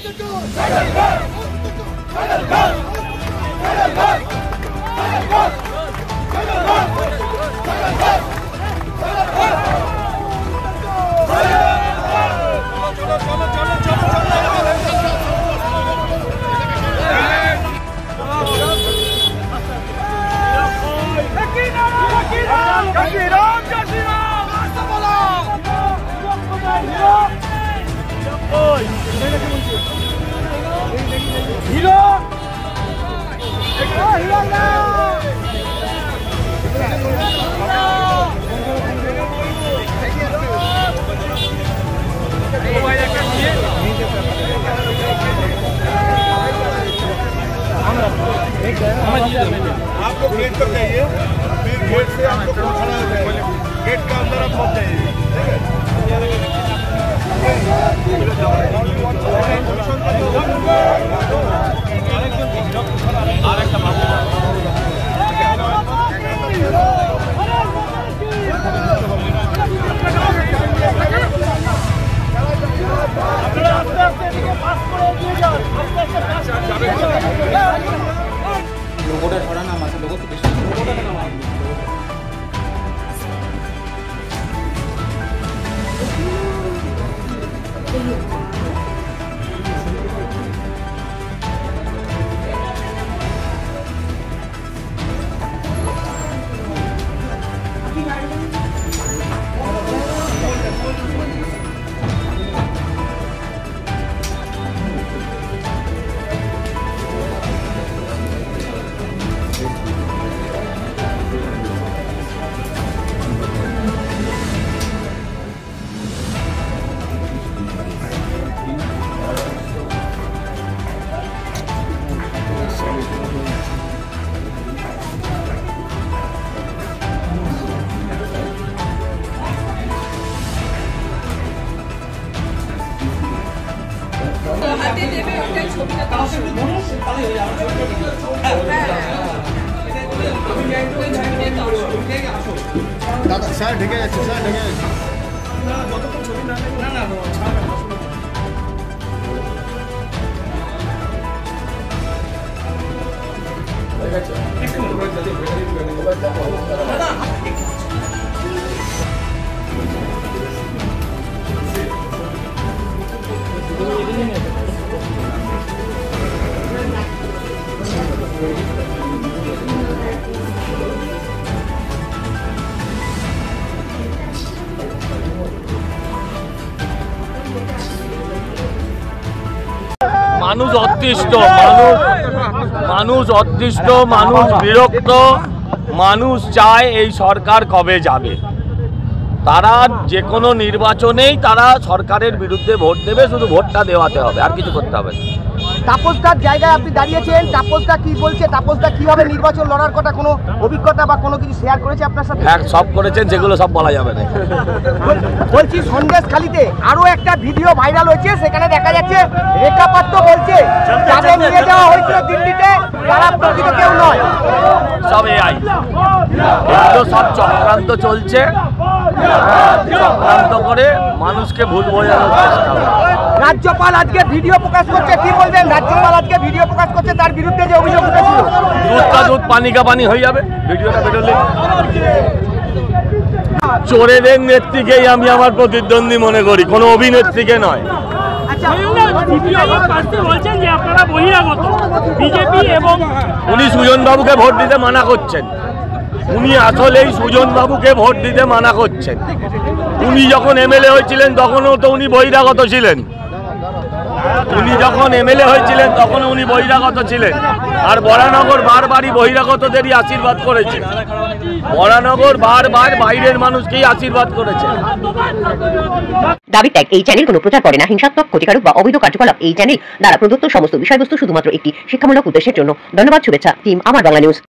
आप लोग गेट पर जाइए, फिर गेट से आप लोग खड़ा हो जाइए, गेट के अंदर आप मत जाइए। लोगोটা সরান আমাকে লোগো তো বেশি লোগোটা কেন দাদা স্যার ঢেকে যাচ্ছে, স্যার ঢেকে যাচ্ছে। না যতক্ষণ ছবি না না না ছাড় মানুষ অতিষ্ঠ, মানুষ অতিষ্ঠ, মানুষ বিরক্ত, মানুষ চায় এই সরকার কবে যাবে। তারা যে কোনো নির্বাচনেই তারা সরকারের বিরুদ্ধে ভোট দেবে, শুধু ভোটটা দেওয়াতে হবে, আর কিছু করতে হবে না। তাপসদার জায়গায় আপনি দাঁড়িয়েছেন, তাপসদা কি বলছে, তাপসদা কিভাবে নির্বাচন লড়ার কথা, কোনো অভিজ্ঞতা বা কোনো কিছু শেয়ার করেছে আপনার সাথে? হ্যাঁ, সব করেছেন, যেগুলো সব বলা যাবে না। বলছি সন্দেশখালীতে আরো একটা ভিডিও ভাইরাল হয়েছে, সেখানে দেখা যাচ্ছে রেখা পাত্র বলছে যাদের নিয়ে যাওয়া হয়েছিল দিল্লিতে তারা প্রকৃত কেউ নয়, সব এআই, এগুলো সব চক্রান্ত চলছে, চক্রান্ত করে মানুষকে ভুল বোঝানোর চেষ্টা করে। রাজ্যপাল আজকে ভিডিও প্রকাশ করছে, কি বলবেন? রাজ্যপাল আজকে ভিডিও প্রকাশ করছে, তার বিরুদ্ধে যে অভিযোগ উঠেছিল দুধ কা দুধ পানি কা পানি হয়ে যাবে ভিডিওটা বেরোলে। চোরেদের নেত্রীকেই আমি আমার প্রতিদ্বন্দ্বী মনে করি, কোনো অভিনেত্রীকে নয়। উনি সুজন বাবুকে ভোট দিতে মানা করছেন, উনি আসলেই সুজন বাবুকে ভোট দিতে মানা করছেন। উনি যখন এমএলএ হয়েছিলেন তখনও তো উনি বহিরাগত ছিলেন, উনি যখন এমএলএ হয়েছিলেন তখন উনি বহিরাগত ছিলেন। আর বরানগর বারবারই বহিরাগতদেরই আশীর্বাদ করেছে, বরানগর বারবার বাইরের মানুষকেই আশীর্বাদ করেছে। দাবি ত্যাগ এই চ্যানেল কোনো প্রচার করে না হিংসাত্মক, ক্ষতিকারক বা অবৈধ কার্যকলাপ। এই চ্যানেল দ্বারা প্রদত্ত সমস্ত বিষয়বস্তু শুধুমাত্র একটি শিক্ষামূলক উদ্দেশ্যের জন্য। ধন্যবাদ, শুভেচ্ছা, টিম আমার বাংলা নিউজ।